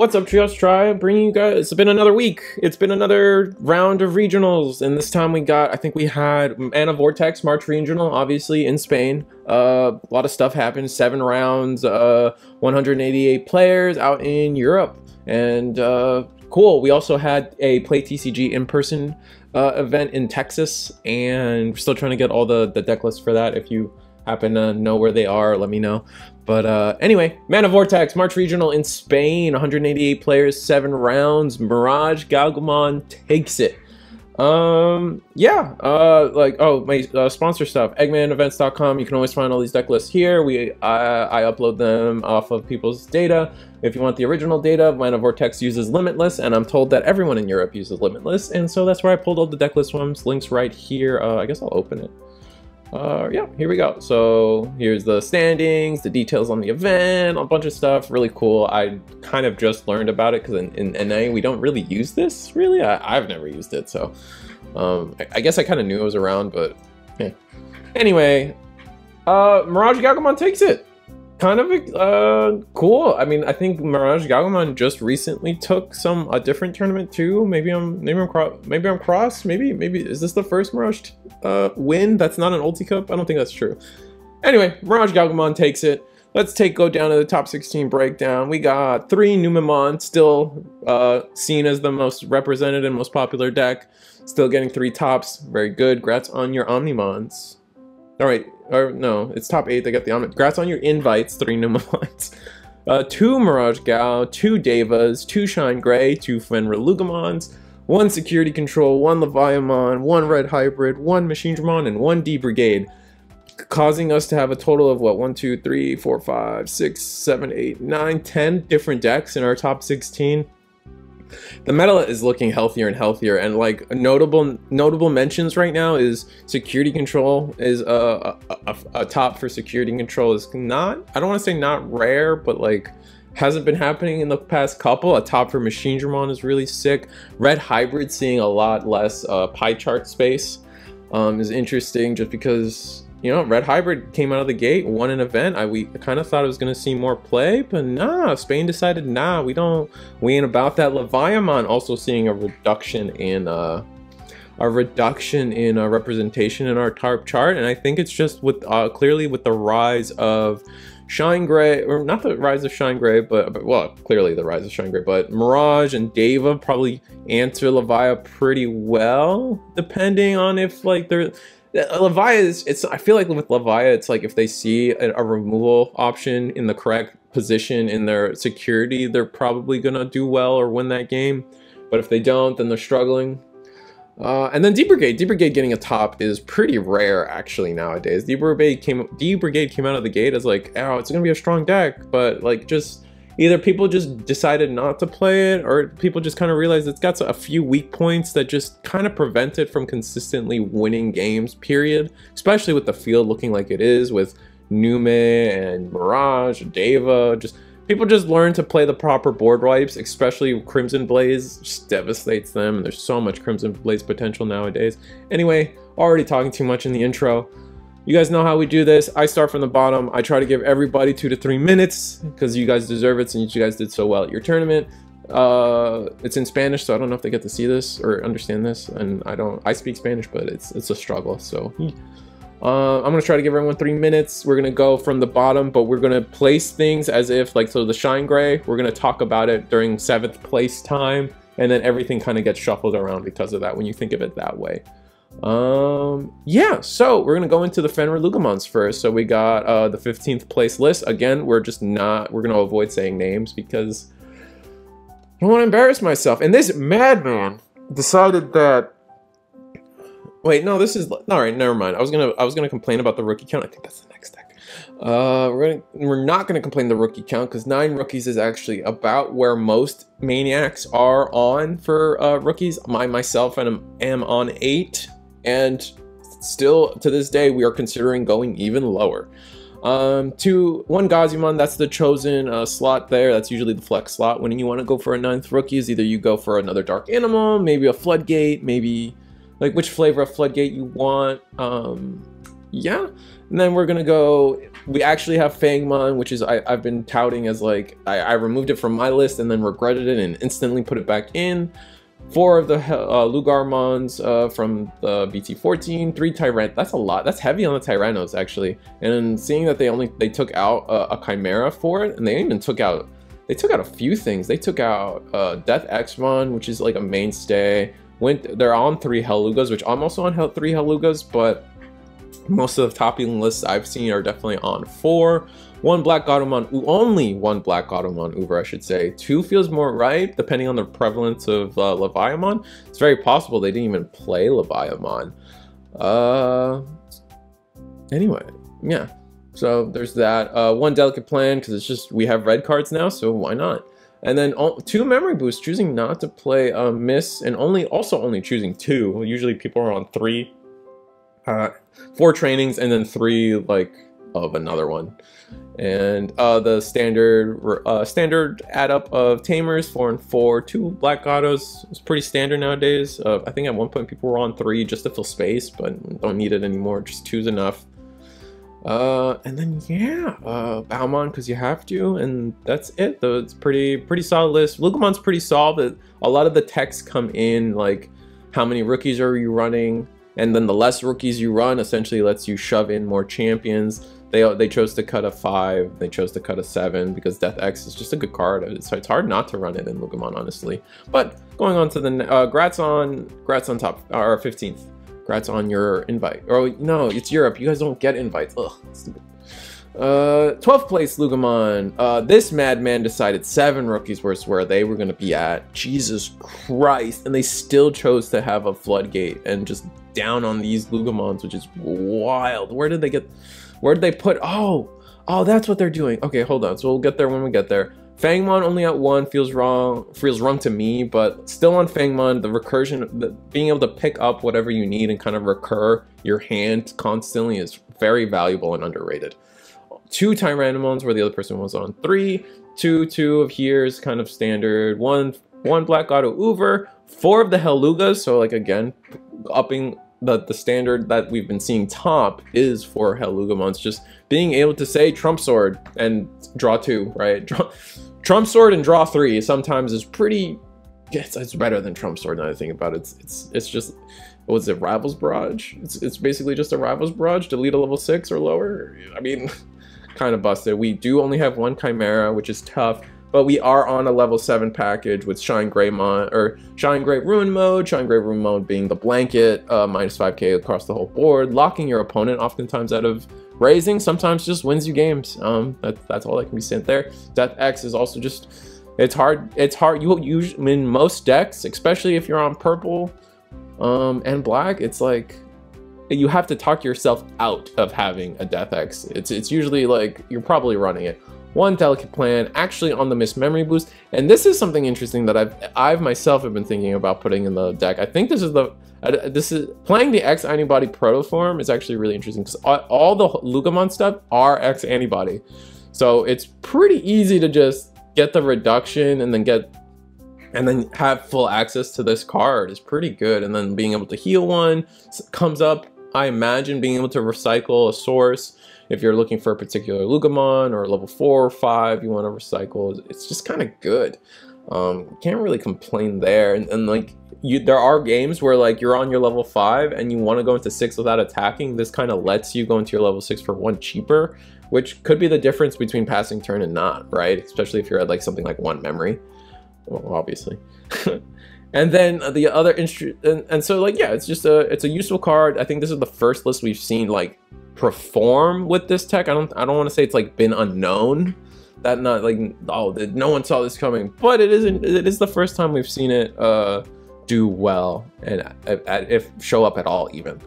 What's up, Trios Tribe? Bringing you guys. It's been another week. It's been another round of regionals, and this time I think we had Vortex March Regional, obviously in Spain. A lot of stuff happened. 7 rounds, 188 players out in Europe, and cool. We also had a Play TCG in-person event in Texas, and we're still trying to get all the deck lists for that. If you happen to know where they are, let me know. But anyway, Vortex March Regional in Spain, 188 players, 7 rounds. MirageGaogamon takes it. My sponsor stuff, eggmanevents.com. You can always find all these deck lists here. I upload them off of people's data. If you want the original data, Vortex uses Limitless, and I'm told that everyone in Europe uses Limitless, and so that's where I pulled all the deck list ones. Links right here. I guess I'll open it. Yeah, here we go. So here's the standings, the details on the event, a bunch of stuff. Really cool. I kind of just learned about it because in NA we don't really use this. Really, I've never used it, so I guess I kind of knew it was around, but yeah. Anyway, MirageGaogamon takes it. Kind of cool. I mean, I think MirageGaogamon just recently took a different tournament too. Maybe I'm cross. Maybe is this the first Mirage win that's not an ulti cup? I don't think that's true. Anyway, MirageGaogamon takes it. Let's go down to the top 16 breakdown. We got 3 Numemon, still seen as the most represented and most popular deck. Still getting 3 tops. Very good. Grats on your Omnimons. All right, or no, it's top 8. They got the Omni. Grats on your invites. 3 Numemons. 2 MirageGao, 2 Devas, 2 Shinegreymon, 2 FenriLoogamons, 1 Security Control, 1 Leviamon, 1 Red Hybrid, 1 Machinedramon, and 1 D-Brigade, causing us to have a total of what, 1, 2, 3, 4, 5, 6, 7, 8, 9, 10 different decks in our top 16. The meta is looking healthier and healthier, and like notable mentions right now is Security Control is a top for Security Control is not, I don't want to say not rare, but like hasn't been happening in the past couple. A top for Machinedramon is really sick. Red Hybrid seeing a lot less pie chart space is interesting, just because, you know, Red Hybrid came out of the gate, won an event. we kind of thought it was going to see more play, but nah, Spain decided nah, we ain't about that. Leviamon also seeing a reduction in representation in our TARP chart, and I think it's just with clearly with the rise of Shinegreymon, or not the rise of Shinegreymon, but well, clearly the rise of Shinegreymon, but Mirage and Deva probably answer Levia pretty well, depending on if like they're. Levia is, I feel like with Levia, it's like if they see a removal option in the correct position in their security, they're probably gonna do well or win that game. But if they don't, then they're struggling. And then D-Brigade getting a top is pretty rare actually nowadays. D-Brigade came out of the gate as like, oh, it's gonna be a strong deck, but like just either people just decided not to play it, or people just kind of realized it's got a few weak points that just kind of prevent it from consistently winning games, period. Especially with the field looking like it is with Numemon and Mirage, Deva. People just learn to play the proper board wipes, especially Crimson Blaze just devastates them, and there's so much Crimson Blaze potential nowadays. Anyway, already talking too much in the intro. You guys know how we do this. I start from the bottom. I try to give everybody 2 to 3 minutes because you guys deserve it since you guys did so well at your tournament. It's in Spanish, so I don't know if they get to see this or understand this, and I speak Spanish, but it's a struggle. So I'm gonna try to give everyone 3 minutes. We're gonna go from the bottom, but we're gonna place things as if like, so the Shinegreymon, we're gonna talk about it during 7th place time, and then everything kind of gets shuffled around because of that when you think of it that way. Yeah, so we're gonna go into the FenriLoogamons first. So we got the 15th place list. Again, we're gonna avoid saying names because I don't want to embarrass myself. And this madman decided that, wait, no, this is all right, never mind. I was gonna complain about the rookie count. I think that's the next deck. We're not gonna complain the rookie count because 9 rookies is actually about where most maniacs are on for rookies. Myself am on 8. And still to this day, we are considering going even lower. 1 Gazimon, that's the chosen slot there. That's usually the flex slot. When you want to go for a 9th rookie, is either you go for another dark animal, maybe a floodgate, maybe like which flavor of floodgate you want. yeah. And then we're gonna go, we actually have Fangmon, which is I've been touting as like, I removed it from my list and then regretted it and instantly put it back in. 4 of the Lugarmons from the BT15, 3 Tyrant. That's a lot. That's heavy on the Tyrannos actually. And seeing that they took out a Chimera for it, and they even took out a few things. They took out Death Xmon, which is like a mainstay. They're on 3 Hellugas, which I'm also on 3 Hellugas, but most of the topping lists I've seen are definitely on 4. 1 Black Gatomon, only 1 Black Gatomon Uber, I should say. 2 feels more right, depending on the prevalence of Leviamon. It's very possible they didn't even play Leviamon. Anyway, yeah. So there's that. 1 Delicate Plan, because it's just, we have red cards now, so why not? And then 2 Memory Boosts, choosing not to play Miss, and also only choosing 2. Usually people are on 3. 4 trainings, and then 3 like of another one. And the standard add up of Tamers, 4 and 4, 2 Black Gatos is pretty standard nowadays. I think at one point people were on 3 just to fill space, but don't need it anymore, just 2's enough. And then yeah, Baumon because you have to, and that's it though. It's pretty solid list. Lugamon's pretty solid. A lot of the techs come in like how many rookies are you running, and then the less rookies you run essentially lets you shove in more champions. They chose to cut a 5, they chose to cut a 7 because Death X is just a good card, so it's hard not to run it in Lugamon, honestly. But going on to the grats on top, or 15th. Grats on your invite. Oh no, it's Europe. You guys don't get invites. Ugh, stupid. 12th place Lugamon. This madman decided 7 rookies was where they were gonna be at. Jesus Christ, and they still chose to have a floodgate and just down on these Lugamons, which is wild. Where did they put? Oh, that's what they're doing. Okay, hold on. So we'll get there when we get there. Fangmon only at 1 feels wrong to me, but still on Fangmon, the recursion, being able to pick up whatever you need and kind of recur your hand constantly is very valuable and underrated. 2 Tyrannomons where the other person was on 3, 2 of here's kind of standard, 1 Black Gato Uber, 4 of the Hellugas, so like again, upping the standard that we've been seeing top is for Hellugamons, just being able to say Trump Sword and draw 2, right? Trump Sword and draw 3 sometimes is pretty, it's better than Trump Sword now that I think about it. It's just, what was it, Rivals Barrage? It's basically just a Rivals Barrage, delete a level 6 or lower. I mean, kind of busted. We do only have 1 Chimera, which is tough, but we are on a level 7 package with Shinegreymon, or Shinegray Ruin Mode. Shinegray Ruin Mode being the blanket, minus 5k across the whole board, locking your opponent oftentimes out of raising, sometimes just wins you games. That's all that can be sent there. Death X is also just, it's hard. You usually, in most decks, especially if you're on purple and black, it's like, you have to talk yourself out of having a Death X. It's usually like, you're probably running it. 1 Delicate Plan, actually on the Miss Memory Boost, and this is something interesting that I've myself have been thinking about putting in the deck. I think this is playing the X Antibody Protoform is actually really interesting because all the Lugamon stuff are X Antibody, so it's pretty easy to just get the reduction and then have full access to this card is pretty good, and then being able to heal 1 comes up. I imagine being able to recycle a source. If you're looking for a particular Lugamon or level 4 or 5 you want to recycle, it's just kind of good. Can't really complain there. And like there are games where like you're on your level 5 and you want to go into 6 without attacking. This kind of lets you go into your level 6 for 1 cheaper, which could be the difference between passing turn and not, right? Especially if you're at like something like 1 memory, well, obviously. And then the other and so like yeah, it's a useful card. I think this is the first list we've seen like perform with this tech. I don't want to say it's like been unknown, that not like, oh, no one saw this coming, but it is the first time we've seen it do well and if show up at all even.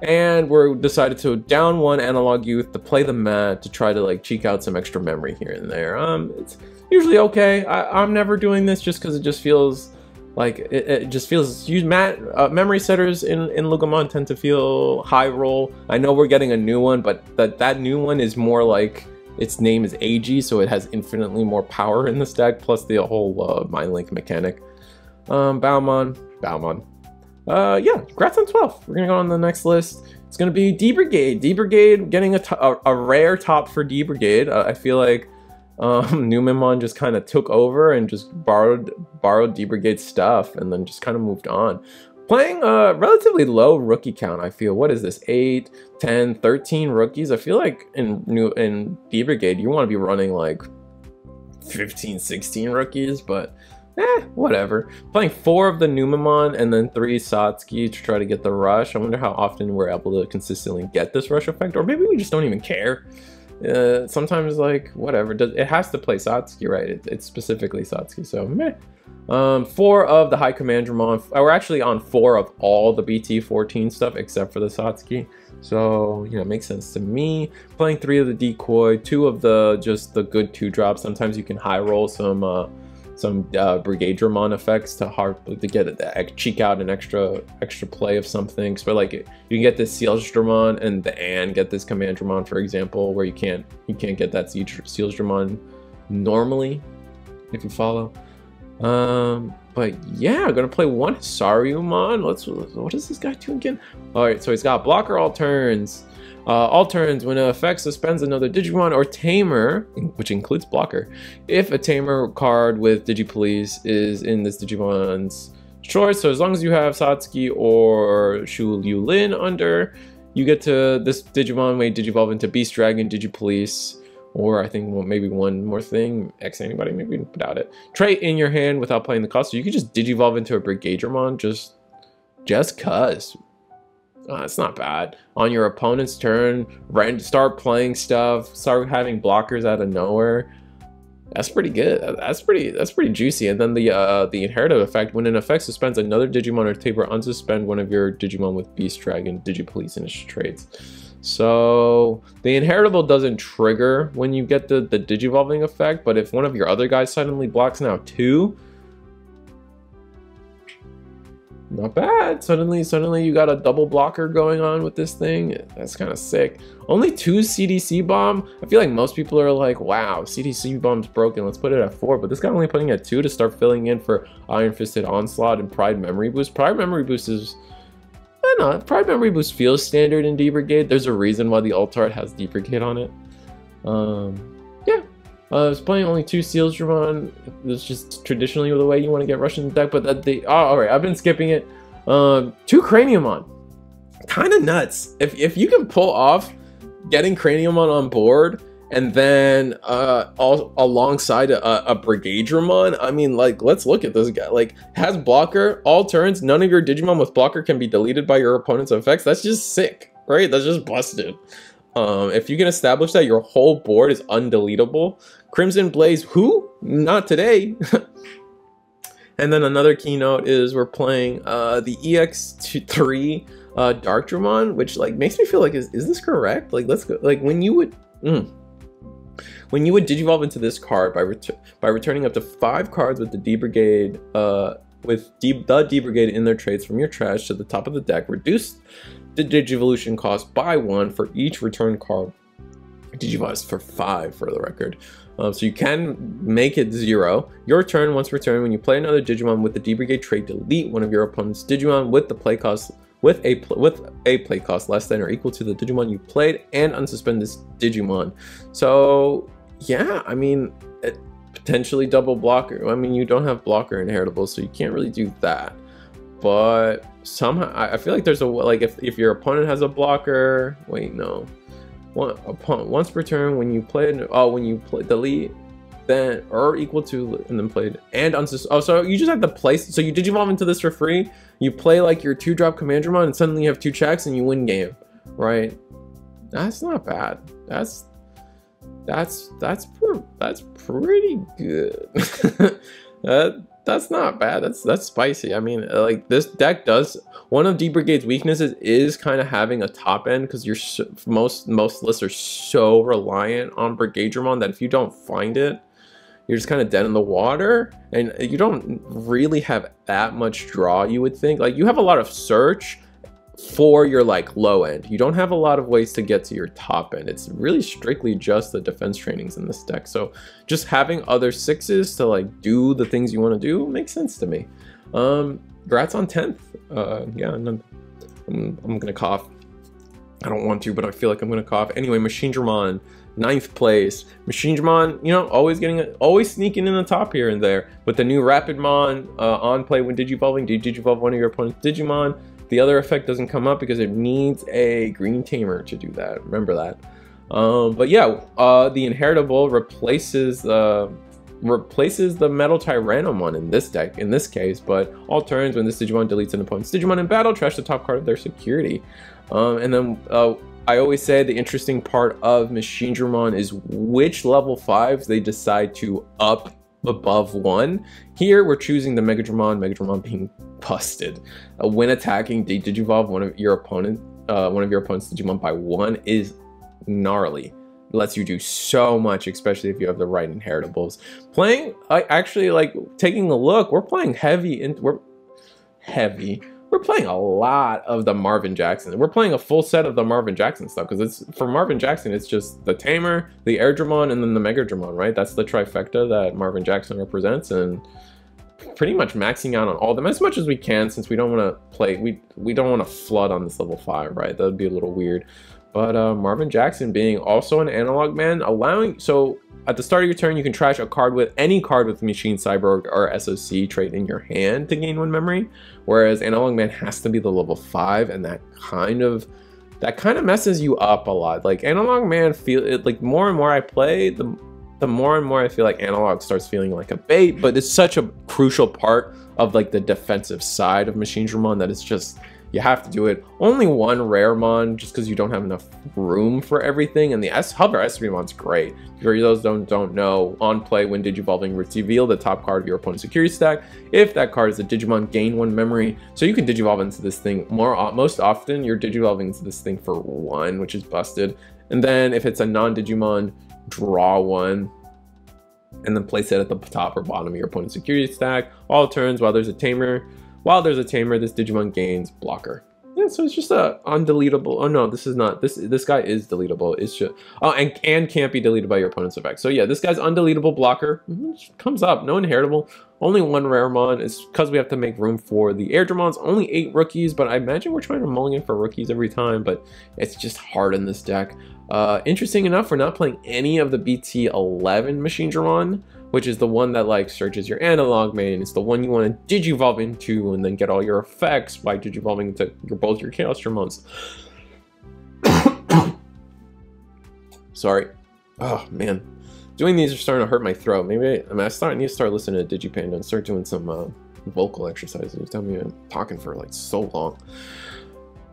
And we're decided to down 1 Analog Youth to play the mat to try to like cheek out some extra memory here and there. It's usually okay. I'm never doing this just because it just feels like it just feels memory setters in Lugamon tend to feel high roll. I know we're getting a new one, but that new one is more like its name is AG, so it has infinitely more power in this deck, plus the whole mind link mechanic. Baumon. Yeah, congrats on 12. We're gonna go on the next list. It's gonna be D-Brigade. D-Brigade getting a rare top for D-Brigade. I feel like Numemon just kind of took over and just borrowed D-Brigade stuff and then just kind of moved on. Playing a relatively low rookie count, I feel. What is this? 8, 10, 13 rookies? I feel like in D-Brigade, you want to be running like 15, 16 rookies, but whatever. Playing 4 of the Numemon and then 3 Satsuki to try to get the rush. I wonder how often we're able to consistently get this rush effect, or maybe we just don't even care. Sometimes, like, whatever. It has to play Satsuki, right? It's specifically Satsuki, so meh. 4 of the High Commandramon. We're actually on 4 of all the BT15 stuff except for the Satsuki. So, you know, it makes sense to me. Playing 3 of the Decoy, 2 of the just the good 2-drops. Sometimes you can high roll some BrigadeDramon effects to get cheek out an extra play of something. So like you can get this Sealsdramon and get this Commandramon, for example, where you can't get that Sealsdramon normally, if you follow. But yeah, I'm gonna play 1 Saryumon. What does this guy do again? All right, so he's got blocker all turns. All turns, when an effect suspends another Digimon or Tamer, which includes blocker, if a Tamer card with Digipolice is in this Digimon's choice, so as long as you have Satsuki or Shu Yulin under, you get to this Digimon may Digivolve into Beast Dragon, Digipolice, or I think maybe one more thing, X anybody, maybe without it. Trait in your hand without playing the cost, so you could just Digivolve into a BrigadeDramon just cuz. It's not bad. On your opponent's turn, start playing stuff, start having blockers out of nowhere. That's pretty good. That's pretty juicy. And then the inherited effect, when an effect suspends another Digimon or Tamer, unsuspend one of your Digimon with Beast Dragon, Digipolice, and its traits. So the inheritable doesn't trigger when you get the Digivolving effect, but if one of your other guys suddenly blocks now too, not bad. Suddenly you got a double blocker going on with this thing. That's kind of sick. Only 2 CDC bomb. I feel like most people are like, wow, CDC bomb's broken, let's put it at 4. But this guy only putting it at 2 to start filling in for Iron Fisted Onslaught and Pride Memory Boost. Pride Memory Boost is, I don't know, Pride Memory Boost feels standard in D-Brigade. There's a reason why the alt art has D-Brigade on it. Yeah. I was playing only 2 Sealsdramon. It's just traditionally the way you want to get Russian deck, but alright, I've been skipping it. 2 Craniumon. Kind of nuts. If you can pull off getting Craniumon on board and then alongside a BrigadeDramon, I mean, like, let's look at this guy. Like, has blocker, all turns, none of your Digimon with blocker can be deleted by your opponent's effects. That's just sick, right? That's just busted. If you can establish that your whole board is undeletable, Crimson Blaze, who? Not today. And then another keynote is we're playing the EX3 Darkdramon, which like makes me feel like, is this correct? Like, let's go. Like when you would Digivolve into this card by returning up to 5 cards with the D-Brigade the D-Brigade in their traits from your trash to the top of the deck, reduce the Digivolution cost by 1 for each return card. Digivolves for 5 for the record. So you can make it 0. Your turn, once returned, when you play another Digimon with the D-Brigade trait, delete one of your opponent's Digimon with the play cost with a play cost less than or equal to the Digimon you played, and unsuspend this Digimon. So yeah, I mean, potentially double blocker. I mean, you don't have blocker inheritable, so you can't really do that. But somehow I feel like there's a, like, if your opponent has a blocker, wait, no. Once per turn, when you play delete, then or equal to, and then played and so you just have to place. So you Digivolve into this for free. You play like your 2-drop Commandramon, and suddenly you have 2 checks and you win game, right? That's not bad. That's pretty good. That's not bad. That's spicy. I mean, like, this deck does, one of D-Brigade's weaknesses is kind of having a top end, because you're most lists are so reliant on BrigadeDramon that if you don't find it, you're just kind of dead in the water, and you don't really have that much draw, you would think. Like, you have a lot of search for your like low end. You don't have a lot of ways to get to your top end. It's really strictly just the defense trainings in this deck. So just having other 6s to like do the things you want to do makes sense to me. Congrats on 10th. Yeah, I'm gonna cough. I don't want to, but I feel like I'm gonna cough. Anyway, Machinedramon, 9th place. Machinedramon, you know, always sneaking in the top here and there. With the new Rapidmon on play when Digivolving, do you Digivolve one of your opponent's Digimon? The other effect doesn't come up because it needs a green tamer to do that. Remember that. But yeah, the Inheritable replaces the Metal Tyrannomon in this deck, in this case, but all turns when this Digimon deletes an opponent's Digimon in battle, trash the top card of their security. And then I always say the interesting part of Machinedramon is which level 5s they decide to up above 1. Here we're choosing the Megadramon being busted. When attacking, Digivolve one of your opponent's Digimon by 1 is gnarly. It lets you do so much, especially if you have the right inheritables. I actually like taking a look. We're playing heavy, and we're playing a lot of the Marvin Jackson. We're playing a full set of the Marvin Jackson stuff because it's for Marvin Jackson. It's just the Tamer, the Airdramon, and then the Megadramon, right? That's the trifecta that Marvin Jackson represents, and pretty much maxing out on all of them as much as we can, since we don't want to play. We don't want to flood on this level 5, right? That would be a little weird. But Marvin Jackson being also an analog man, so at the start of your turn, you can trash a card with any card with Machine Cyborg or SOC trait in your hand to gain 1 memory, whereas Analog Man has to be the level 5, and that kind of messes you up a lot. Like Analog Man like more and more I play, the more and more I feel like Analog starts feeling like a bait, but it's such a crucial part of like the defensive side of Machinedramon that it's just, you have to do it. Only 1 Raremon, just because you don't have enough room for everything. And the Hover Esprimon's great. For those don't know, on play when Digivolving, reveal the top card of your opponent's security stack. If that card is a Digimon, gain 1 memory. So you can Digivolve into this thing most often. You're Digivolving into this thing for 1, which is busted. And then if it's a non-Digimon, draw 1. And then place it at the top or bottom of your opponent's security stack. All turns while there's a Tamer. While there's a Tamer, this Digimon gains blocker. Yeah, so it's just a undeletable. Oh no, this is not. This guy is deletable. It's just and can't be deleted by your opponent's effect. So yeah, this guy's undeletable blocker comes up. No inheritable. Only 1 Raremon. It's because we have to make room for the Airdramons. Only 8 rookies, but I imagine we're trying to mulligan for rookies every time. But it's just hard in this deck. Interesting enough, we're not playing any of the BT11 Machinedramon, which is the one that like searches your analog main. It's the one you want to Digivolve into and then get all your effects by Digivolving into both your Chaos Dramons. Sorry. Oh man, doing these are starting to hurt my throat. Maybe I need to start listening to DigiPanda and start doing some vocal exercises. Tell me I'm talking for like so long.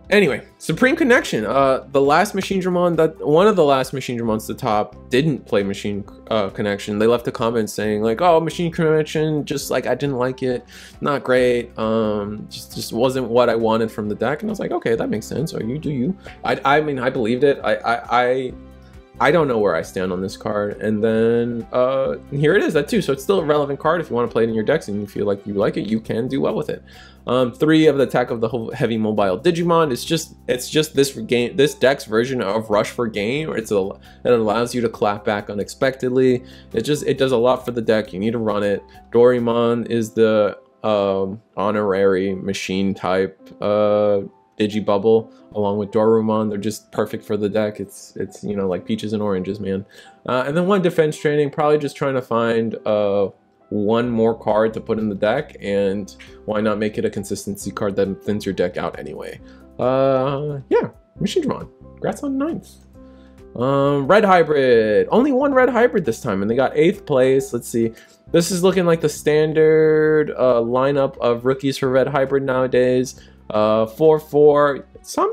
Anyway, Supreme Connection. The last Machinedramon, one of the last Machinedramons to top didn't play Machine Connection. They left a comment saying like, "Oh, Machine Connection, just like I didn't like it, not great. Just wasn't what I wanted from the deck." And I was like, "Okay, that makes sense. So you do you." I mean, I believed it. I don't know where I stand on this card. And then here it is, that too. So it's still a relevant card. If you want to play it in your decks and you feel like you like it, you can do well with it. 3 of the attack of the Heavy Mobile Digimon. It's just this deck's version of Rush for Game. It allows you to clap back unexpectedly. It does a lot for the deck. You need to run it. Doraemon is the honorary machine type Digibubble, along with Dorumon. They're just perfect for the deck. It's you know, like peaches and oranges, man. And then 1 defense training, probably just trying to find 1 more card to put in the deck, and why not make it a consistency card that thins your deck out anyway. Yeah, Machinedramon. Congrats on 9th. Red Hybrid. Only 1 Red Hybrid this time, and they got 8th place. Let's see. This is looking like the standard lineup of rookies for Red Hybrid nowadays. 4-4.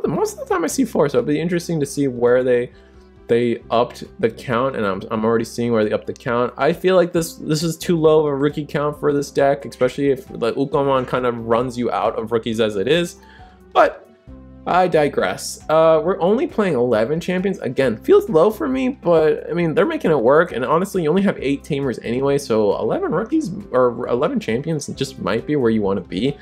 Most of the time I see 4, so it'll be interesting to see where they upped the count, and I'm already seeing where they upped the count. I feel like this is too low of a rookie count for this deck, especially if the Ukomon kind of runs you out of rookies as it is. But I digress. We're only playing 11 champions. Again, feels low for me, but I mean, they're making it work. And honestly, you only have 8 tamers anyway, so 11 rookies or 11 champions just might be where you want to be.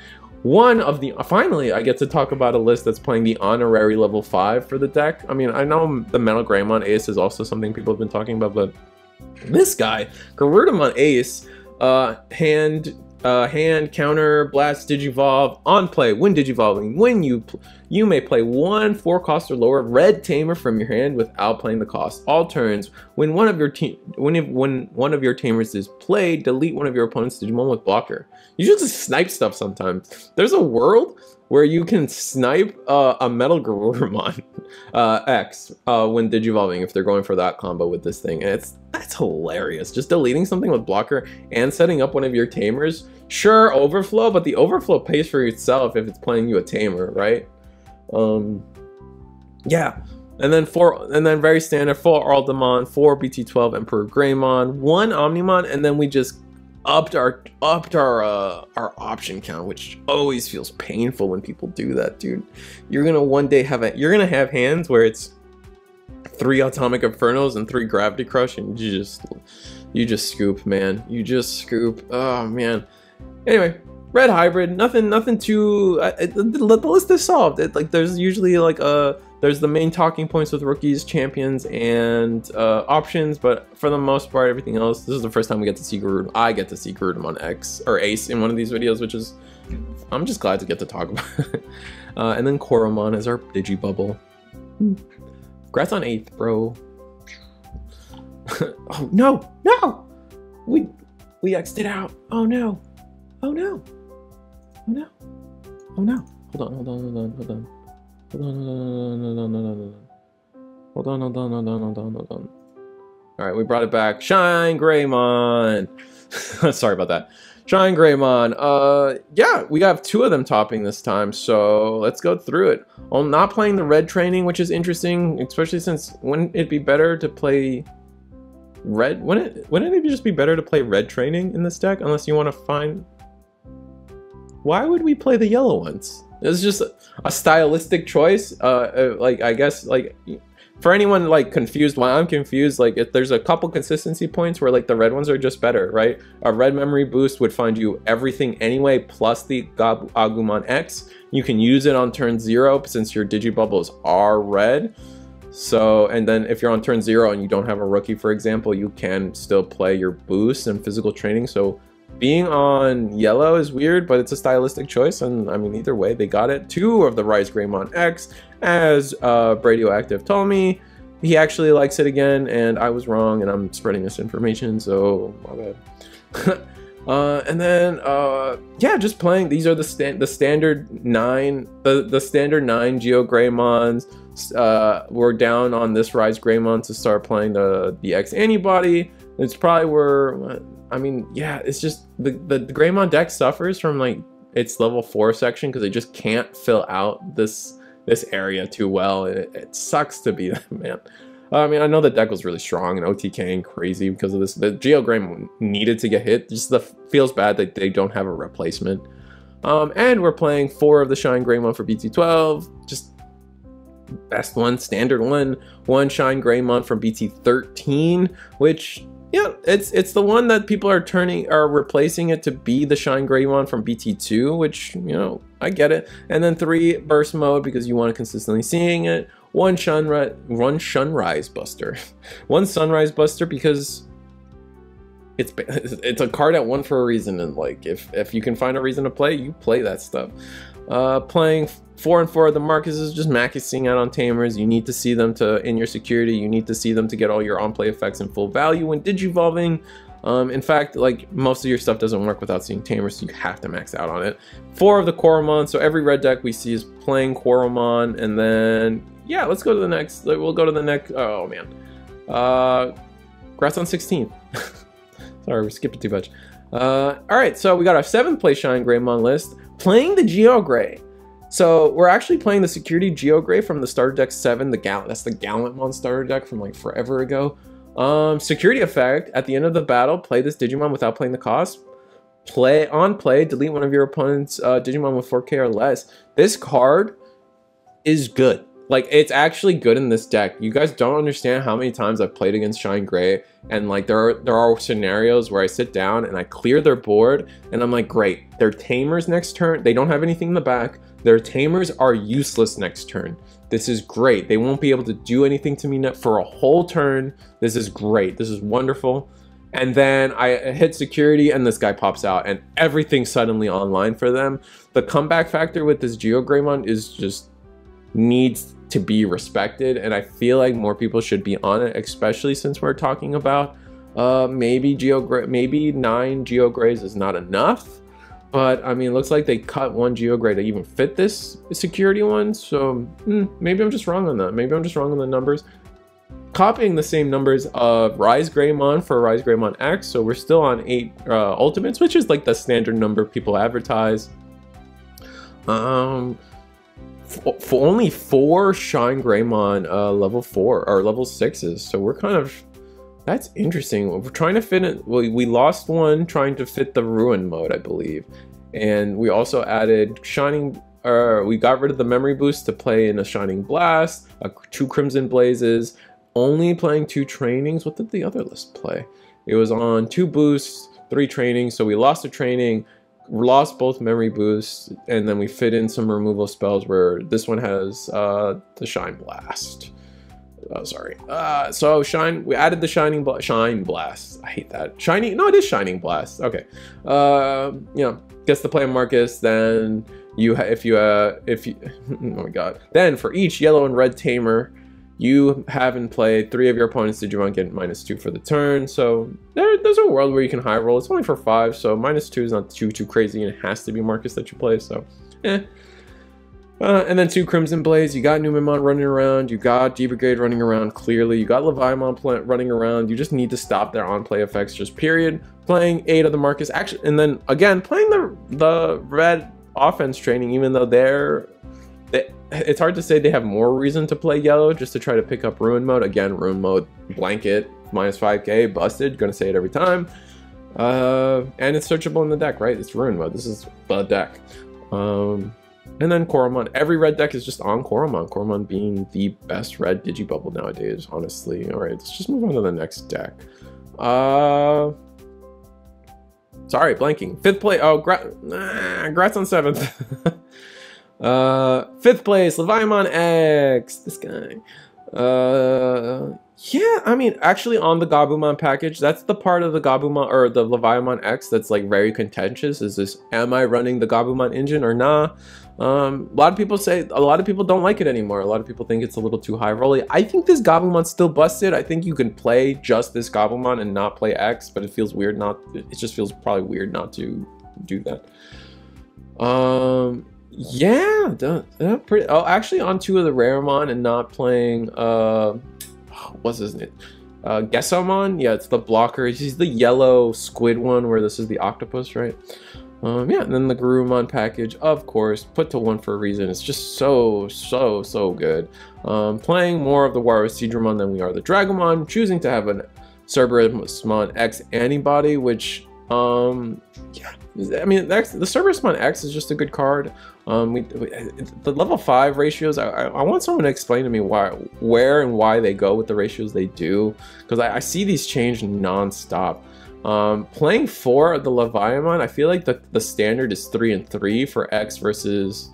Finally, I get to talk about a list that's playing the honorary level 5 for the deck. I mean, I know the Shinegreymon Ace is also something people have been talking about, but this guy, Garudamon Ace, hand hand, counter, blast, digivolve, on play, when digivolving, when you may play one 4-cost or lower red tamer from your hand without playing the cost. All turns, when one of your tamers is played, delete one of your opponent's Digimon with blocker. You should just snipe stuff sometimes. There's a world where you can snipe a Metal Garurumon X when digivolving if they're going for that combo with this thing, and that's hilarious. Just deleting something with blocker and setting up one of your tamers. Sure, overflow, but the overflow pays for itself if it's playing you a tamer, right? Yeah. And then very standard 4 Aldemon, 4 BT12 Emperor Greymon, 1 Omnimon, and then we just upped our option count, which always feels painful when people do that, dude. You're gonna one day have hands where it's 3 Atomic Infernos and 3 Gravity Crush, and you just scoop, man. You just scoop. Oh man. Anyway, red hybrid, nothing too. The list is solved. There's usually there's the main talking points with rookies, champions, and options, but for the most part, everything else. This is the first time we get to see Garud. I get to see Garudamon X or Ace in one of these videos, which is, I'm just glad to get to talk about it. And then Koromon is our Digibubble. Congrats on 8th, bro. Oh no, no! We X'd it out. Oh no. Oh no. Oh no. Oh no. Hold on. All right, we brought it back. Shinegreymon. Sorry about that. Shinegreymon. Yeah, we have 2 of them topping this time, so let's go through it. I'm not playing the red training, which is interesting, especially since wouldn't it be better to play red? Wouldn't it just be better to play red training in this deck, unless you want to find? Why would we play the yellow ones? It's just a stylistic choice. I guess, for anyone confused, why I'm confused, if there's a couple consistency points where the red ones are just better, right? A red memory boost would find you everything anyway, plus the Agumon X. You can use it on turn 0 since your Digibubbles are red. So, and then if you're on turn 0 and you don't have a rookie, for example, you can still play your boost and physical training. So being on yellow is weird, but it's a stylistic choice, and I mean, either way, they got it. 2 of the Greymon X, as Bradioactive told me. He actually likes it again, and I was wrong, and I'm spreading this information, so my bad. And then, yeah, just playing. These are the standard 9, the standard 9 GeoGreymons. We're down on this Greymon to start playing the X antibody. It's probably where. I mean, yeah, it's just the Greymon deck suffers from its level 4 section because they just can't fill out this area too well. It sucks to be that, man. I mean, I know the deck was really strong and OTKing crazy because of this. The GeoGreymon needed to get hit. Just feels bad that they don't have a replacement. And we're playing 4 of the Shinegreymon for BT12. Just best one, standard one Shinegreymon from BT13, which. Yeah, it's the one that people are replacing it to be the Shinegreymon from BT2, which, I get it. And then 3 burst mode because you want to consistently seeing it. 1 Sunrise Buster. 1 Sunrise Buster because it's a card at 1 for a reason, and if you can find a reason to play, you play that stuff. Playing 4 and 4 of the Marcus is just maxing out on tamers. You need to see them in your security. You need to see them to get all your on-play effects in full value when digivolving. In fact, most of your stuff doesn't work without seeing tamers, so you have to max out on it. 4 of the Koromon, so every red deck we see is playing Koromon, and then yeah, let's go to the next. We'll go to the next. Oh man, congrats on 16th. Sorry, we skipped it too much. All right, so we got our 7th place Shinegreymon list. Playing the GeoGrey. So we're actually playing the security GeoGrey from the starter deck 7. That's the Gallantmon starter deck from forever ago. Security effect, at the end of the battle, play this Digimon without playing the cost. Delete one of your opponent's Digimon with 4K or less. This card is good. It's actually good in this deck. You guys don't understand how many times I've played against Shinegreymon, and there are scenarios where I sit down and I clear their board, and I'm like, great, their tamers next turn, they don't have anything in the back. Their tamers are useless next turn. This is great. They won't be able to do anything to me for a whole turn. This is great. This is wonderful. And then I hit security and this guy pops out and everything's suddenly online for them. The comeback factor with this Geogreymon is just needs to be respected, and I feel like more people should be on it, especially since we're talking about maybe 9 Geograys is not enough. But I mean, it looks like they cut one Geogray to even fit this security one, so maybe I'm just wrong on that. Maybe I'm just wrong on the numbers. Copying the same numbers of MirageGaogamon for Leviamon X, so we're still on 8 Ultimates, which is like the standard number people advertise. For only 4 Shinegreymon level 4 or level 6s, so we're kind of, that's interesting. We're trying to fit it. We lost one trying to fit the Ruin mode, I believe, and we also added Shining. We got rid of the memory boost to play in a Shining Blast, 2 Crimson Blazes, only playing 2 trainings. What did the other list play? It was on 2 boosts, 3 trainings, so we lost a training, lost both memory boosts, and then we fit in some removal spells where this one has the Shine Blast. Oh, sorry. So we added the Shine Blast. I hate that. No, it is Shining Blast. Okay. You know, gets to play Marcus, then if you oh my god. Then for each yellow and red tamer you have in play, 3 of your opponent's Digimon get -2 for the turn. So there's a world where you can high roll. It's only for 5, so -2 is not too crazy, and it has to be Marcus that you play, so and then 2 Crimson Blaze. You got Numemon running around, you got D-Brigade running around clearly, you got Leviamon running around. You just need to stop their on-play effects, just period. Playing 8 of the Marcus action, and then again playing the red offense training, even though it's hard to say they have more reason to play yellow just to try to pick up Ruin mode. Again, Ruin mode blanket -5k busted, gonna say it every time. And it's searchable in the deck, right? It's Ruin mode, this is the deck. And then Koromon. Every red deck is just on Koromon. Koromon being the best red Digibubble nowadays, honestly. Alright, let's just move on to the next deck. Sorry, blanking. 5th place. Oh, congrats on 7th. 5th place, Leviamon X. This guy. Yeah, I mean, actually on the Gabumon package, that's the part of the Gabumon or the Leviamon X that's like very contentious. Is this, am I running the Gabumon engine or not? A lot of people don't like it anymore. A lot of people think it's a little too high rolly. I think this Gabumon's still busted. I think you can play just this Gabumon and not play X, but it feels weird it just feels probably weird not to do that. Yeah, pretty. Oh, actually on 2 of the Raremon and not playing what's his name? Gesomon? Yeah, it's the blocker. He's the yellow squid one where this is the octopus, right? Yeah, and then the Garurumon package, of course, put to 1 for a reason. It's just so good. Playing more of the Machinedramon than we are the Dragomon, choosing to have an Cerberusmon X antibody, which yeah, I mean, the Cerberusmon X is just a good card. The level 5 ratios, I want someone to explain to me where and why they go with the ratios they do, because I see these change non-stop. Playing 4 of the Leviamon, I feel like the standard is 3 and 3 for X versus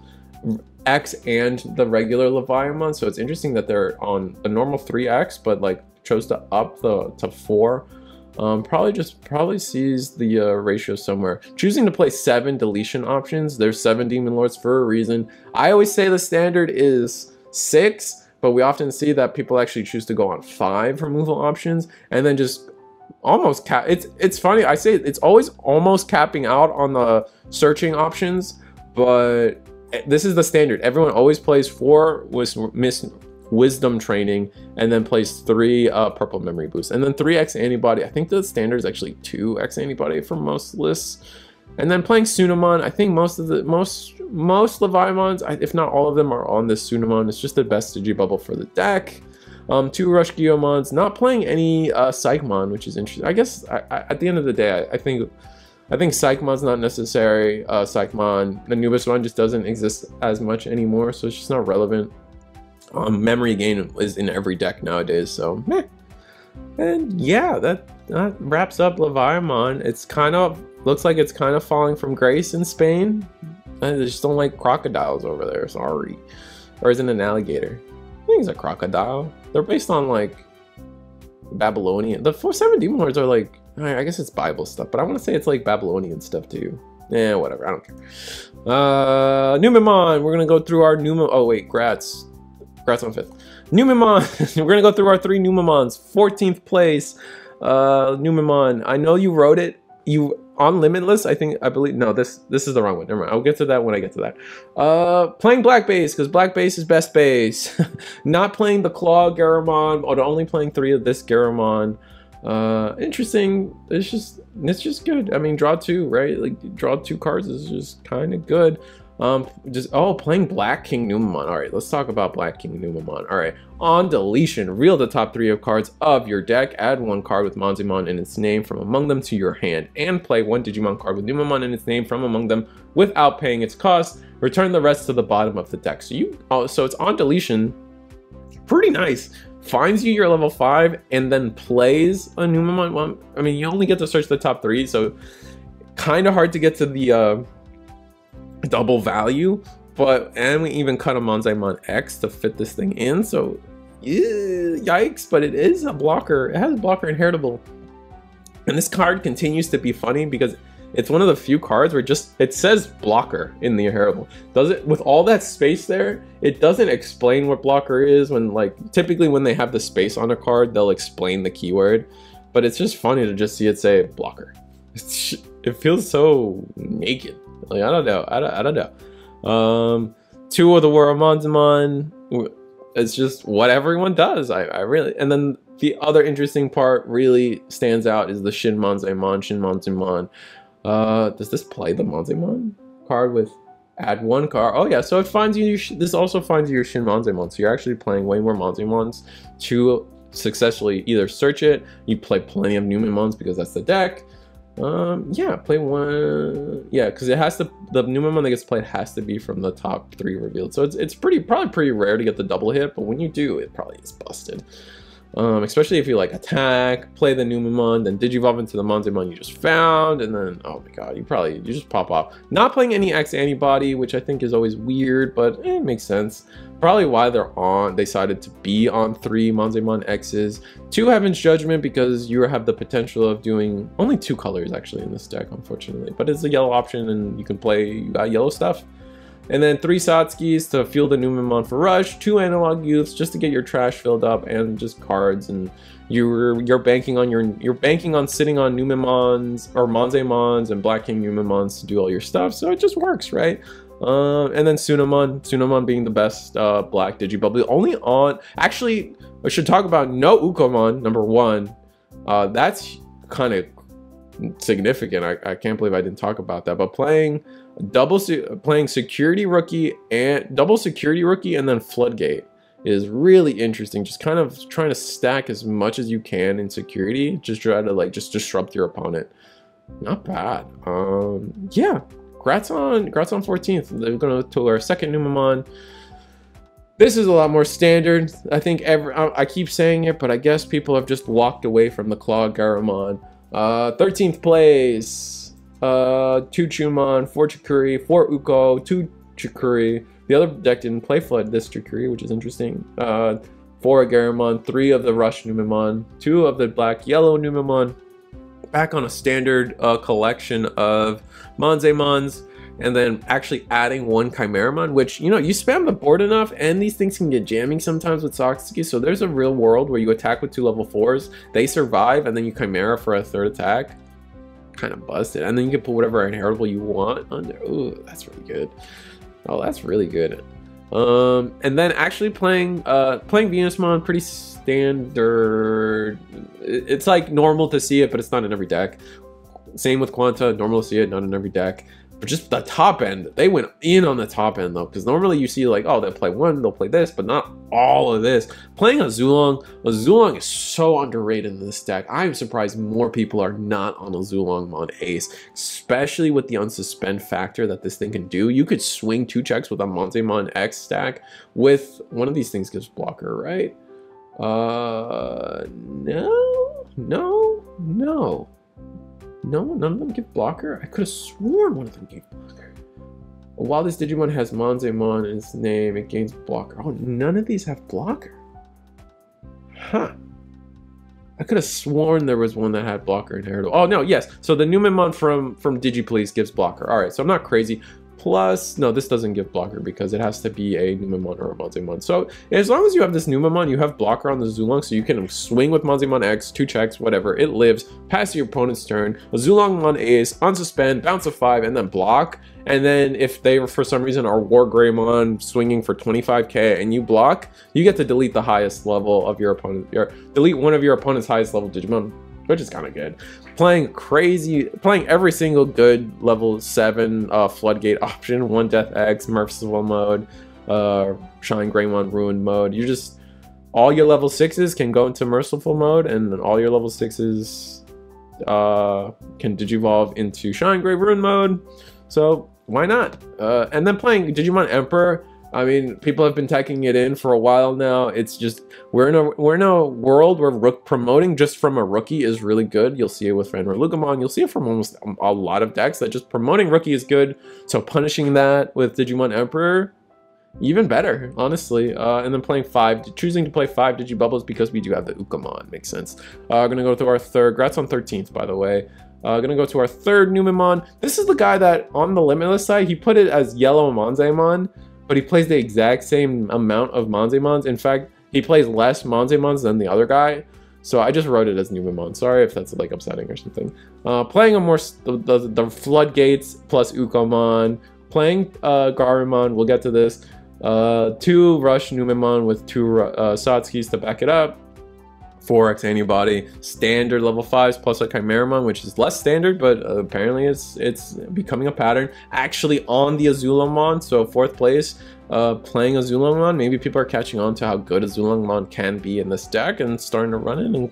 X and the regular Leviamon, so it's interesting that they're on a normal 3X, but like chose to up to 4. Probably sees the ratio somewhere. Choosing to play 7 deletion options. There's 7 Demon Lords for a reason. I always say the standard is 6, but we often see that people actually choose to go on 5 removal options and then just almost cap. It's funny, I say it's always almost capping out on the searching options, but this is the standard. Everyone always plays 4 with Wisdom training and then plays 3 purple memory boost and then 3x antibody. I think the standard is actually 2x antibody for most lists. And then playing Sunamon, I think most Leviamons, if not all of them, are on this Sunamon. It's just the best Digibubble for the deck. 2 Rush Geomons, not playing any Psychmon, which is interesting. I guess at the end of the day, I think Psychmon's not necessary. Psychmon, the Anubis one just doesn't exist as much anymore, so it's just not relevant. Memory gain is in every deck nowadays, so meh. And yeah, that wraps up Leviamon. It's kind of looks like it's kind of falling from grace in Spain. I just don't like crocodiles over there, sorry. Or is it an alligator? I think it's a crocodile. They're based on like Babylonian. The 4-7 Demon Lords are like I guess it's Bible stuff, but I want to say it's like Babylonian stuff too. Yeah, whatever. I don't care. Numemon. We're gonna go through our Numemon. Oh wait, Grats on 5th. Numemon. We're gonna go through our 3 Numemons. 14th place. Numemon. I know you wrote it. You on Limitless. I believe. No, this is the wrong one. Never mind. I'll get to that when I get to that. Playing Black Base because Black Base is best base. Not playing the Claw Garamon, or only playing 3 of this Garamon. Interesting. It's just good. I mean, draw 2, right? Like draw 2 cards is just kind of good. Playing Black King Numemon. All right, let's talk about Black King Numemon. All right, on deletion, reveal the top 3 of cards of your deck. Add 1 card with Monzemon in its name from among them to your hand, and play 1 Digimon card with Numemon in its name from among them without paying its cost. Return the rest to the bottom of the deck. So it's on deletion. Pretty nice. Finds you your level 5 and then plays a Numemon. Well, I mean, you only get to search the top 3, so kind of hard to get to the double value. And we even cut a Monzemon X to fit this thing in, so yeah, yikes. But it is a blocker. It has a blocker inheritable, and this card continues to be funny because it's one of the few cards where it says blocker in the inheritable. Does it with all that space there? It doesn't explain what blocker is. When typically when they have the space on a card, they'll explain the keyword. But it's just funny to just see it say blocker. It feels so naked. Like I don't know. I don't know. 2 of the Monzemon. It's just what everyone does. I really. And then the other interesting part really stands out is the Shin Monzemon. Does this play the Monzemon card with add 1 card? Oh yeah, so it finds you. This also finds you your Shin Monzemon. So you're actually playing way more Monzemons to successfully either search it. You play plenty of Numemons because that's the deck. Yeah, play 1. Yeah, because it has to. The Numemon that gets played has to be from the top 3 revealed. So it's probably pretty rare to get the double hit, but when you do, it probably is busted. Especially if you like attack, play the Numemon, then Digivolve into the Monzemon you just found, and then oh my god, you just pop off. Not playing any X antibody, which I think is always weird, but it makes sense. Probably why they decided to be on 3 Monzemon X's. 2 Heaven's Judgment because you have the potential of doing only 2 colors actually in this deck, unfortunately. But it's a yellow option and you can play yellow stuff. And then 3 Satskis to fuel the Numemon for rush, 2 Analog Youths just to get your trash filled up, and just cards. And you're banking on sitting on Numemons or Monzemons and Black King Numemons to do all your stuff. So it just works, right? And then Sunamon being the best black Digibubble. Only on, actually, I should talk about no Ukomon, number 1. That's kind of significant. I can't believe I didn't talk about that. But playing security rookie and double security rookie and then Floodgate is really interesting. Just kind of trying to stack as much as you can in security. Just try to just disrupt your opponent. Not bad. Yeah. Grats on 14th. They're gonna to our second Numemon. This is a lot more standard. I think I keep saying it, but I guess people have just walked away from the Claw Garamon. 13th place. 2 Chumon, 4 Chikuri, 4 Uko, 2 Chikuri. The other deck didn't play Flood this Chikuri, which is interesting. 4 Garamon, 3 of the Rush Numemon, 2 of the Black Yellow Numemon. Back on a standard collection of Monzemons, and then actually adding 1 Chimeramon, which, you spam the board enough, and these things can get jamming sometimes with Satsuki. So there's a real world where you attack with 2 level 4s, they survive, and then you Chimera for a 3rd attack. Kind of busted. And then you can put whatever inheritable you want on there. Ooh, that's really good. Oh, that's really good. And then actually playing Venusmon, pretty standard. It's like normal to see it, but it's not in every deck. Same with Quanta, normal to see it, not in every deck. But just the top end, they went in on the top end though, because normally you see like, oh, they'll play 1, they'll play this, but not all of this. Playing a Zulong is so underrated in this deck. I'm surprised more people are not on a Zulongmon Ace, especially with the unsuspend factor that this thing can do. You could swing 2 checks with a Monzemon X stack with one of these things gives blocker, right? No, none of them give blocker? I could have sworn one of them gave blocker. While this Digimon has Monzemon in its name, it gains blocker. Oh, none of these have blocker. Huh. I could have sworn there was one that had blocker inherited. Oh no, yes. So the Numemon from DigiPlease gives blocker. All right, so I'm not crazy. Plus, no, this doesn't give blocker because it has to be a Numemon or a Monzemon. So as long as you have this Numemon, you have blocker on the Zulong, so you can swing with Monzemon X, 2 checks, whatever. It lives past your opponent's turn. A Zulongmon Ace, unsuspend, bounce a 5, and then block. And then if they, for some reason, are Wargreymon swinging for 25k and you block, you get to delete the highest level of your opponent. Delete one of your opponent's highest level Digimon, which is kind of good. Playing every single good level 7 floodgate option, 1 Death X, Merciful mode, Shinegreymon Ruin mode. You just, all your level 6s can go into Merciful mode, and all your level 6s can Digivolve into Shinegray Ruin mode. So why not? And then playing Digimon Emperor. I mean, people have been taking it in for a while now. It's just, we're in a world where promoting just from a rookie is really good. You'll see it with FenriLoogamon. You'll see it from almost a lot of decks that just promoting rookie is good. So punishing that with Digimon Emperor, even better, honestly. And then choosing to play 5 Digibubbles because we do have the Ukamon. Makes sense. Gonna go to our third. Grats on 13th, by the way. Gonna go to our third Numemon. This is the guy that on the Limitless side, he put it as yellow Monzemon, but he plays the exact same amount of Monzemons. In fact, he plays less Monzemons than the other guy. So I just wrote it as Numemon. Sorry if that's like upsetting or something. Playing a more the Floodgates plus Ukamon. Playing Garurumon, we'll get to this. 2 Rush Numemon with 2 Satskis to back it up. 4x antibody, standard level 5s plus a Chimeramon, which is less standard, but apparently it's becoming a pattern. Actually on the Azulomon, so 4th place, playing Azulomon. Maybe people are catching on to how good Azulomon can be in this deck and starting to run it, and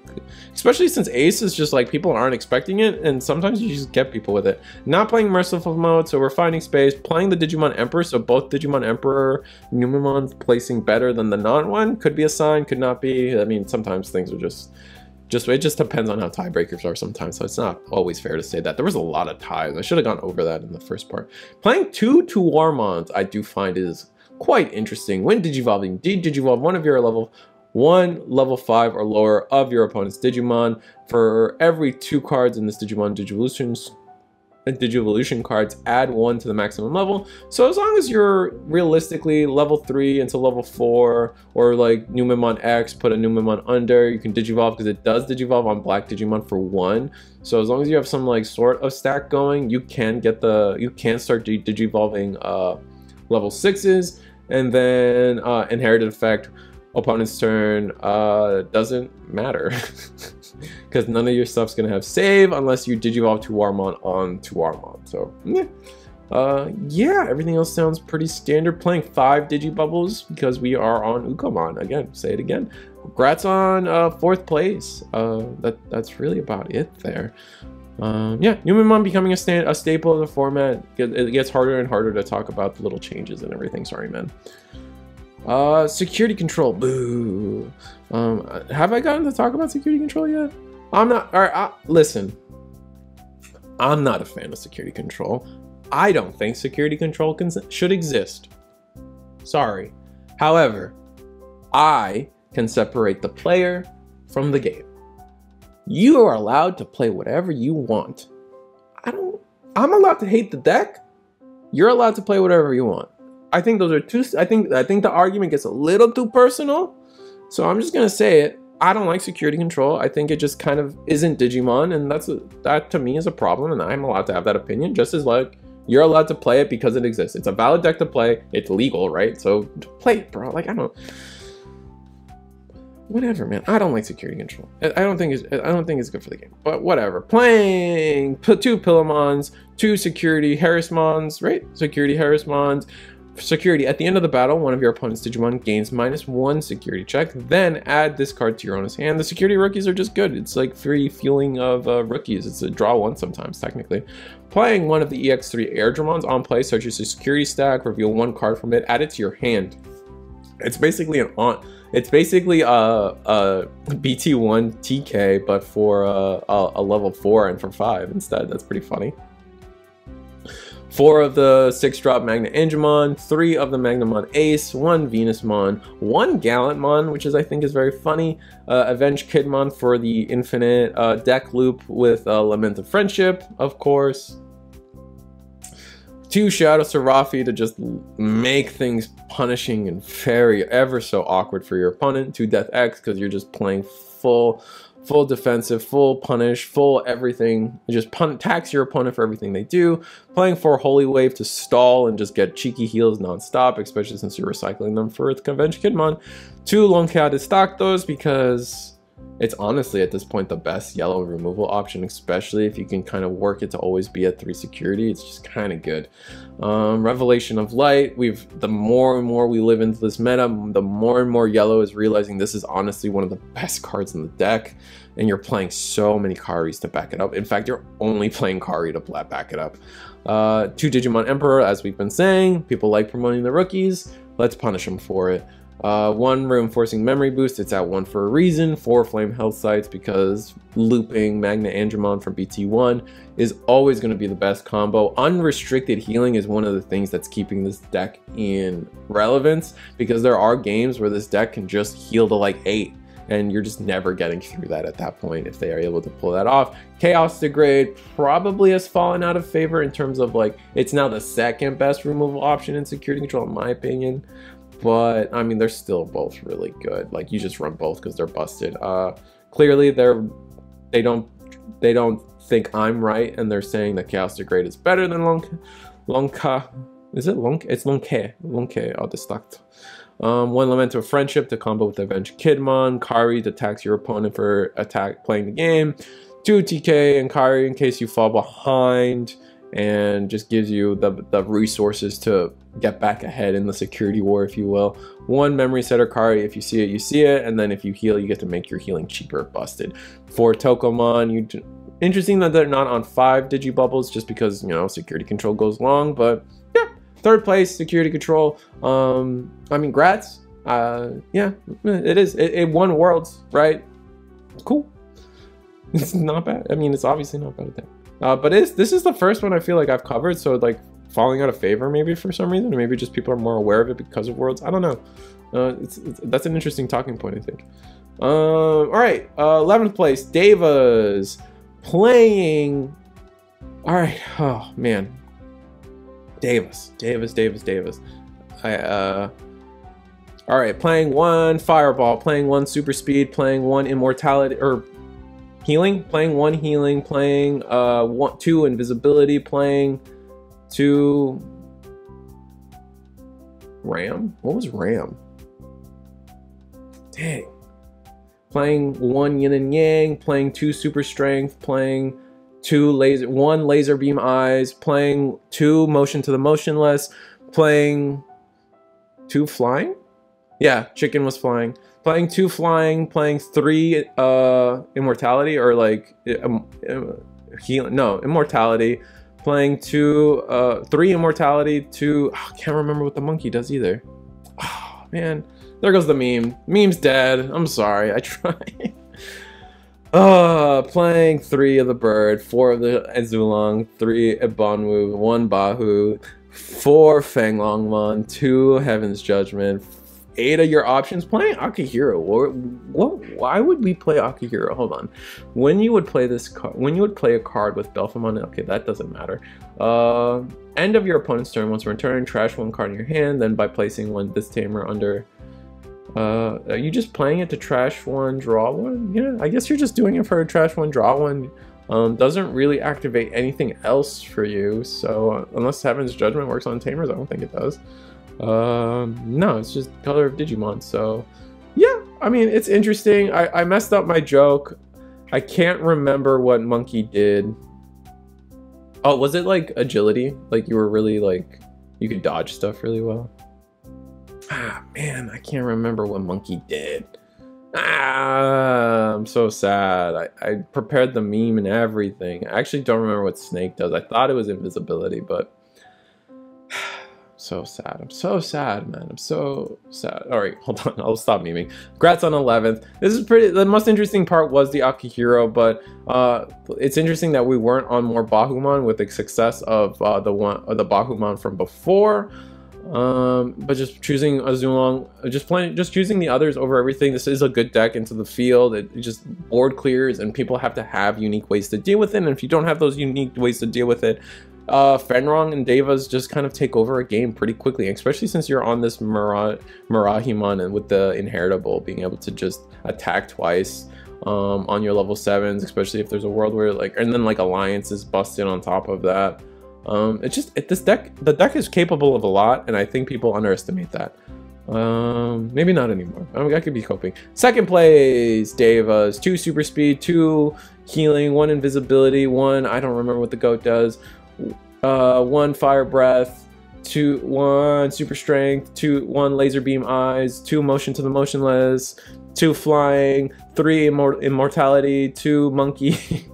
especially since Ace is just like people aren't expecting it, and sometimes you just get people with it. Not playing Merciful mode, so we're finding space. Playing the Digimon Emperor, so both Digimon Emperor, Numemon placing better than the non-one. Could be a sign, could not be. I mean, sometimes things are just it just depends on how tiebreakers are sometimes, so it's not always fair to say that. There was a lot of ties. I should have gone over that in the first part. Playing 2 Warmons, I do find is quite interesting. When Digivolving, Digivolve one of your level 5 or lower of your opponent's Digimon. For every 2 cards in this Digimon Digivolution cards, add 1 to the maximum level. So as long as you're realistically level 3 into level 4, or like Numemon X, put a Numemon under, you can Digivolve because it does Digivolve on Black Digimon for 1. So as long as you have some like sort of stack going, you can start Digivolving level 6s, and then inherited effect, opponent's turn, doesn't matter. Because none of your stuff's gonna have save unless you Digivolve Tuarmon on Tuarmon. So yeah, everything else sounds pretty standard. Playing 5 Digibubbles because we are on Ukamon. Again, say it again. Congrats on 4th place. That's really about it there. Yeah, Numemon becoming a staple of the format. It gets harder and harder to talk about the little changes and everything. Sorry, man. Security control. Boo. Have I gotten to talk about security control yet? I'm not. All right, listen. I'm not a fan of security control. I don't think security control should exist. Sorry. However, I can separate the player from the game. You are allowed to play whatever you want. I'm allowed to hate the deck. You're allowed to play whatever you want. I think those are two. I think the argument gets a little too personal. So I'm just gonna say it. I don't like security control. I think it just kind of isn't Digimon, and that to me is a problem, and I'm allowed to have that opinion, just as like you're allowed to play it because it exists. It's a valid deck to play. It's legal, right? So play it, bro. Like, I don't. Whatever, man. I don't like security control. I don't think it's good for the game. But whatever. Playing 2 Pillamons, 2 security Harrismons, right? Security Harrismons. Security. At the end of the battle, one of your opponent's Digimon gains -1 security check. Then add this card to your owner's hand. The security rookies are just good. It's like free fueling of rookies. It's a draw 1 sometimes, technically. Playing one of the EX3 Airdramons on play, search your security stack, reveal 1 card from it, add it to your hand. It's basically It's basically a BT1 TK, but for a level 4 and for 5 instead. That's pretty funny. 4 of the 6-drop Machinedramon, 3 of the Magnamon Ace, 1 Venusmon, 1 Gallantmon, which I think is very funny, Avenged-Kidmon for the infinite deck loop with Lament of Friendship, of course. 2 Shadow Seraphi to just make things punishing and very ever so awkward for your opponent. 2 Death X because you're just playing full defensive, full punish, full everything. You just tax your opponent for everything they do. Playing 4 Holy Wave to stall and just get cheeky heals non-stop, especially since you're recycling them for the Avenged-Kidmon. 2 Lonka to stock those because it's honestly at this point the best yellow removal option, especially if you can kind of work it to always be at 3 security. It's just kind of good. Revelation of Light. The more and more we live into this meta, the more and more yellow is realizing this is honestly one of the best cards in the deck, and you're playing so many Karis to back it up. In fact, you're only playing Kari to back it up. 2 Digimon Emperor, as we've been saying. People like promoting the rookies. Let's punish them for it. 1 Reinforcing Memory Boost, it's at 1 for a reason. 4 Flame Health Sites because looping Machinedramon from BT1 is always going to be the best combo. Unrestricted healing is one of the things that's keeping this deck in relevance, because there are games where this deck can just heal to like 8 and you're just never getting through that at that point if they are able to pull that off. Chaos Degrade probably has fallen out of favor in terms of like, it's now the 2nd best removal option in security control in my opinion. But I mean, they're still both really good. Like, you just run both because they're busted. Clearly, they don't think I'm right, and they're saying that Chaos Degrade is better than Lonka. Is it Lonka? It's Lonke. Lonke. Oh, distract. 1 Lament of Friendship to combo with Avenged-Kidmon. Kari to tax your opponent for playing the game. 2 TK and Kari in case you fall behind, and just gives you the resources to get back ahead in the security war, if you will. 1 Memory Setter Kari, if you see it, you see it, and then if you heal, you get to make your healing cheaper. Busted. 4 Tokomon. Interesting that they're not on 5 Digibubbles, just because, you know, security control goes long, but yeah, 3rd place, security control. I mean, grats. Yeah, it is. It won Worlds, right? Cool. It's not bad. I mean, it's obviously not bad at that. But this is the first one I feel like I've covered, so like falling out of favor maybe for some reason, or maybe just people are more aware of it because of Worlds. I don't know. That's an interesting talking point, I think. All right, 11th place, Deva's playing. All right, oh man, Devas. All right, playing 1 Fireball, playing 1 Super Speed, playing 1 Immortality or Healing, playing 1 Healing, playing 2 Invisibility, playing 2 Ram. What was Ram? Dang. Playing 1 Yin and Yang, playing 2 Super Strength, playing 1 Laser Beam Eyes, playing 2 Motion to the Motionless, playing 2 Flying? Yeah, Chicken was flying. Playing 2 Flying, playing 3 Immortality, or like healing. No, Immortality. Playing 3 Immortality, 2. Oh, I can't remember what the monkey does either. Oh man, there goes the meme. Meme's dead. I'm sorry. I tried. Playing 3 of the bird, 4 of the Azulong, 3 Ebonwu, 1 Bahu, 4 Fanglongmon, 2 Heaven's Judgment, 8 of your options. Playing Akihiro. Why would we play Akihiro? Hold on. When you would play this card, when you would play a card with Belphemon, okay, that doesn't matter. End of your opponent's turn. Once return, trash 1 card in your hand. Then by placing this tamer under. Are you just playing it to trash 1, draw 1? Yeah, I guess you're just doing it for a trash 1, draw 1. Doesn't really activate anything else for you. So unless Heaven's Judgment works on tamers, I don't think it does. No, it's just Color of Digimon. So yeah, I mean, it's interesting. I messed up my joke. I can't remember what Monkey did. Oh, was it like agility? Like you were really like, you could dodge stuff really well? Ah, man, I can't remember what Monkey did. Ah, I'm so sad. I prepared the meme and everything. I actually don't remember what Snake does. I thought it was invisibility, but So sad. I'm so sad, man. I'm so sad. All right, hold on. I'll stop memeing. Congrats on 11th. This is pretty. The most interesting part was the Akihiro, but it's interesting that we weren't on more Bahumon with the success of the Bahumon from before. But just choosing Azulong, just choosing the others over everything. This is a good deck into the field. It just board clears, and people have to have unique ways to deal with it. And if you don't have those unique ways to deal with it, Fenrong and Devas just kind of take over a game pretty quickly, especially since you're on this Mirahimon and with the inheritable, being able to just attack twice on your level 7s, especially if there's a world where and then Alliance is busted on top of that. The deck is capable of a lot, and I think people underestimate that. Maybe not anymore. I could be coping. Second place, Devas, 2 super speed, 2 healing, 1 invisibility, 1 I don't remember what the goat does. 1 fire breath, 1 super strength, 1 laser beam eyes, 2 motion to the motionless, 2 flying, 3 immortality, 2 monkey,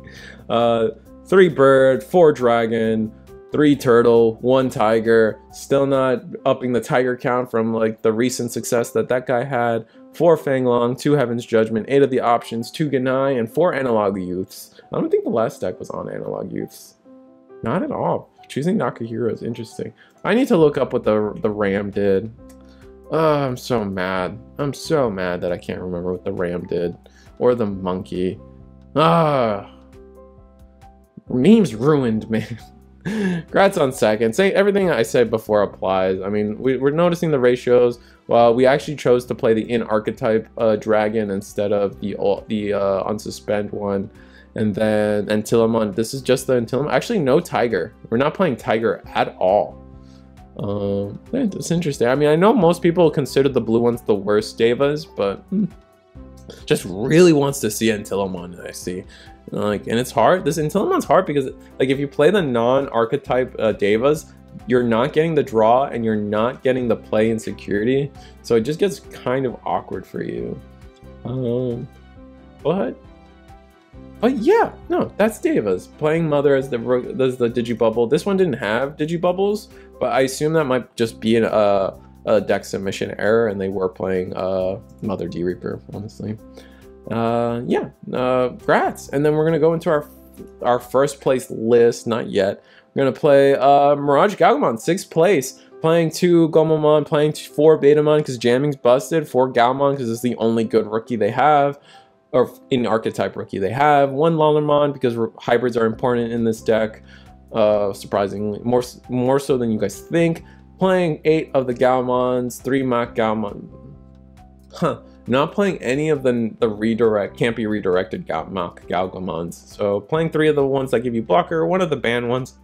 3 bird, 4 dragon, 3 turtle, 1 tiger. Still not upping the tiger count from the recent success that guy had. 4 Fanglong, 2 Heaven's Judgment, 8 of the options, 2 Ganai, and 4 Analog Youths. I don't think the last deck was on Analog Youths. Not at all. Choosing Nakahiro is interesting. I need to look up what the Ram did. I'm so mad. I'm so mad that I can't remember what the Ram did. Or the monkey. Memes ruined, man. Congrats on second. Say everything I said before applies. I mean, we're noticing the ratios. Well, we actually chose to play the in-archetype dragon instead of the unsuspend one. And then Antilamon, this is just the Antilamon. Actually, no Tiger. We're not playing Tiger at all. It's interesting. I mean, I know most people consider the blue ones the worst Devas, but just really wants to see Antilamon, I see. And it's hard. This Antilamon's hard because if you play the non-archetype Devas, you're not getting the draw and you're not getting the play and security. So it just gets kind of awkward for you. But yeah, no, that's Devas. Playing Mother as the Digibubble. This one didn't have Digibubbles, but I assume that might just be a deck submission error, and they were playing Mother D-Reaper, honestly. Yeah, grats. And then we're going to go into our first place list, not yet. We're going to play MirageGaogamon, 6th place. Playing 2 Gomamon, playing 4 Betamon because jamming's busted, 4 Gaomon because it's the only good rookie they have. Or in archetype rookie they have. 1 Leviamon because hybrids are important in this deck, surprisingly more so than you guys think. Playing 8 of the Gaomons, 3 Mach Gaomon. Not playing any of the can't be redirected Mach Gaogamons. So playing 3 of the ones that give you blocker, 1 of the banned ones.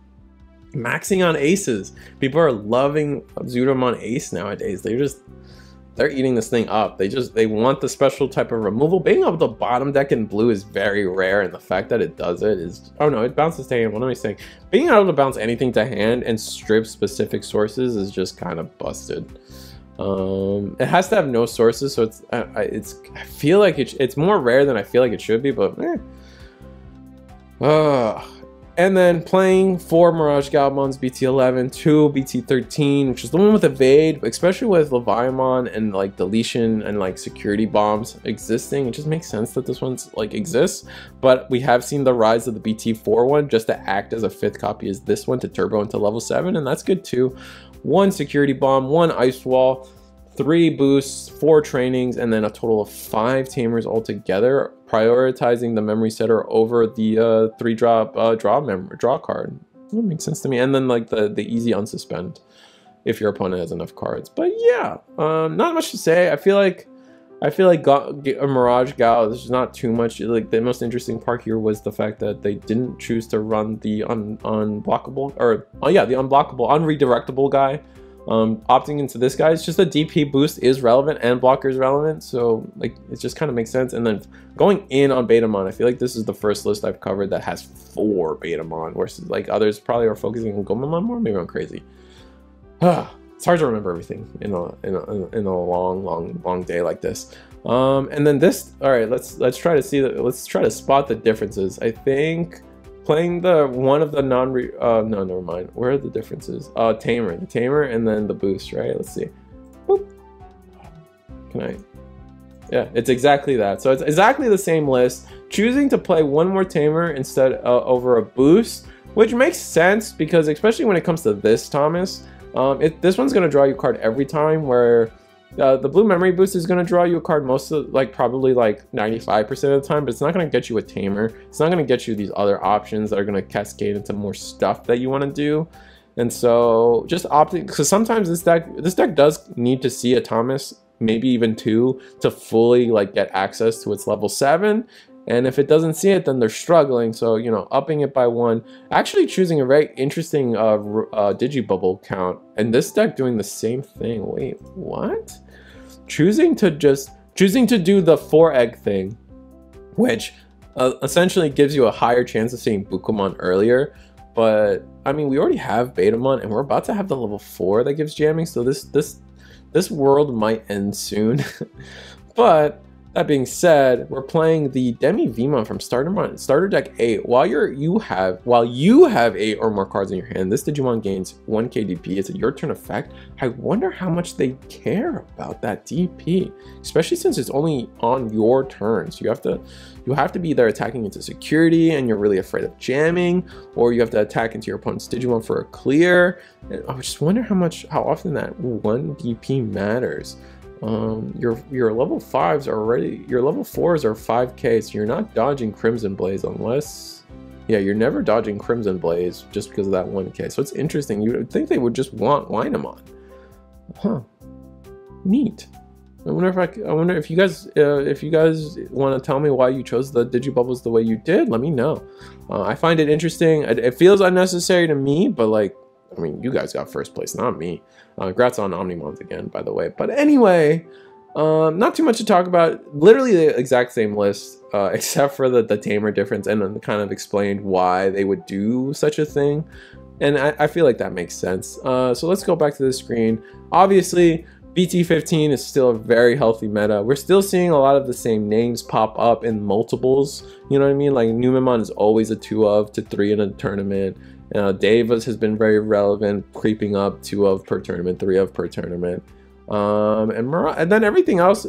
Maxing on aces. People are loving Zudamon Ace nowadays. They're eating this thing up. They want the special type of removal. Being able to bottom deck in blue is very rare, and the fact that it does it is... Oh no, it bounces to hand. What am I saying? Being able to bounce anything to hand and strip specific sources is just kind of busted. It has to have no sources, so I feel like it's more rare than I feel like it should be, but and then playing 4 MirageGaogamons, BT11, 2 BT13, which is the one with evade, especially with Leviamon and deletion and security bombs existing. It just makes sense that this one's exists. But we have seen the rise of the BT4 one just to act as a 5th copy as this one to turbo into level 7, and that's good too. 1 security bomb, 1 ice wall, 3 boosts, 4 trainings, and then a total of 5 tamers altogether, prioritizing the memory setter over the 3-drop draw card. That makes sense to me. And then the easy unsuspend if your opponent has enough cards. But yeah, not much to say. I feel like Mirage Gao, there's not too much. The most interesting part here was the fact that they didn't choose to run the unblockable, or the unblockable, unredirectable guy. Opting into this guy, it's just a DP boost is relevant and blocker is relevant, so it just kind of makes sense. And then going in on Betamon, I feel like this is the first list I've covered that has 4 Betamon, versus others probably are focusing on Gomamon more. Maybe I'm crazy. It's hard to remember everything in a long day like this. And then this, all right, let's try to spot the differences. I think playing the one of the no, never mind. Where are the differences? Tamer, the Tamer, and then the boost, right? Let's see. Boop. Can I? Yeah, it's exactly that. So it's exactly the same list. Choosing to play one more Tamer instead over a boost, which makes sense because especially when it comes to this Thomas, this one's gonna draw you a card every time, where the blue memory boost is gonna draw you a card most of probably 95% of the time, but it's not gonna get you a Tamer. It's not gonna get you these other options that are gonna cascade into more stuff that you want to do. And so just opting, because sometimes this deck does need to see a Thomas, maybe even 2, to fully get access to its level 7. And if it doesn't see it, then they're struggling. So, you know, upping it by 1, actually choosing a very interesting Digibubble count, and this deck doing the same thing. Wait, what? Choosing to do the 4-egg thing, which essentially gives you a higher chance of seeing Bukomon earlier. But I mean, we already have Betamon, and we're about to have the level 4 that gives jamming. So this world might end soon. But that being said, we're playing the Demi-Vemon from starter deck 8. While you have 8 or more cards in your hand, this Digimon gains 1 KDP. It's a your turn effect. I wonder how much they care about that DP, especially since it's only on your turn. So you have to be either attacking into security and you're really afraid of jamming, or you have to attack into your opponent's Digimon for a clear. And I just wonder how often that 1 DP matters. Your level 5s are already, your level 4s are 5k, so you're not dodging Crimson Blaze unless, yeah, you're never dodging Crimson Blaze just because of that 1k. So it's interesting. You would think they would just want Leviamon. Huh. Neat. I wonder if you guys want to tell me why you chose the Digibubbles the way you did. Let me know. I find it interesting. It feels unnecessary to me, but I mean, you guys got first place, not me. Congrats on Omnimons again, by the way. But anyway, not too much to talk about. Literally the exact same list, except for the Tamer difference, and then kind of explained why they would do such a thing. And I feel like that makes sense. So let's go back to the screen. Obviously, BT15 is still a very healthy meta. We're still seeing a lot of the same names pop up in multiples. You know what I mean? Like Numemon is always a 2 of to 3 in a tournament. Deva's has been very relevant, creeping up 2 of per tournament, 3 of per tournament. And then everything else,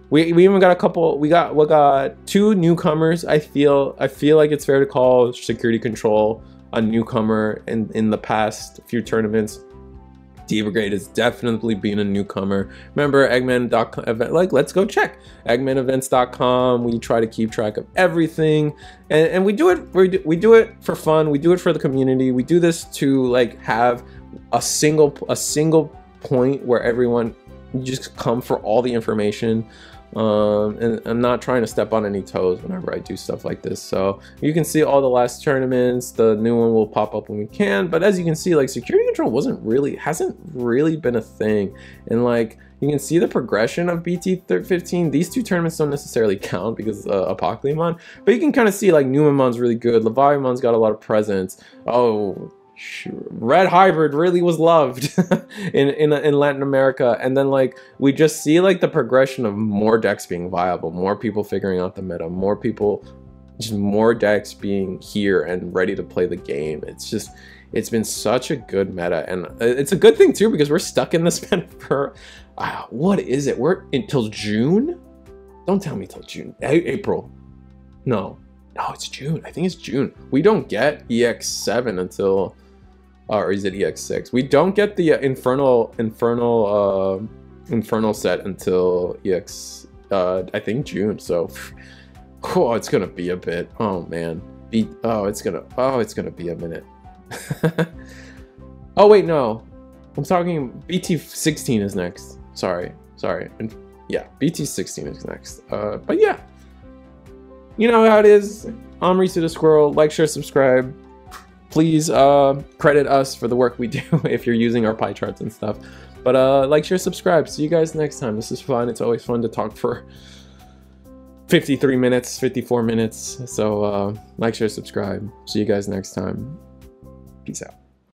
we even got a couple. We got 2 newcomers. I feel like it's fair to call Security Control a newcomer in the past few tournaments. D-Brigade has definitely been a newcomer. Remember Eggman.com event, let's go check eggmanevents.com. We try to keep track of everything, and we do it for fun. We do it for the community. We do this to have a single point where everyone just come for all the information. And I'm not trying to step on any toes whenever I do stuff like this. So you can see all the last tournaments. The new one will pop up when we can. But as you can see, Security Control hasn't really been a thing. And you can see the progression of BT15. These 2 tournaments don't necessarily count because Apocalypse, but you can kind of see Numemon's really good. Leviamon's got a lot of presence. Oh, Red Hybrid really was loved in Latin America. And then we just see the progression of more decks being viable, more people figuring out the meta, more decks being here and ready to play the game. It's been such a good meta, and it's a good thing too because we're stuck in this meta for what is it? We're until June? Don't tell me till June. April. No, it's June. I think it's June. We don't get EX7 until or is it EX6? We don't get the Infernal set until EX I think June. So cool, it's gonna be a bit. Oh man. It's gonna be a minute. Oh wait, no. I'm talking BT16 is next. Sorry. And yeah, BT16 is next. But yeah. You know how it is. I'm Risu the Squirrel. Like, share, subscribe. Please credit us for the work we do if you're using our pie charts and stuff. But like, share, subscribe. See you guys next time. This is fun. It's always fun to talk for 53 minutes, 54 minutes. So like, share, subscribe. See you guys next time. Peace out.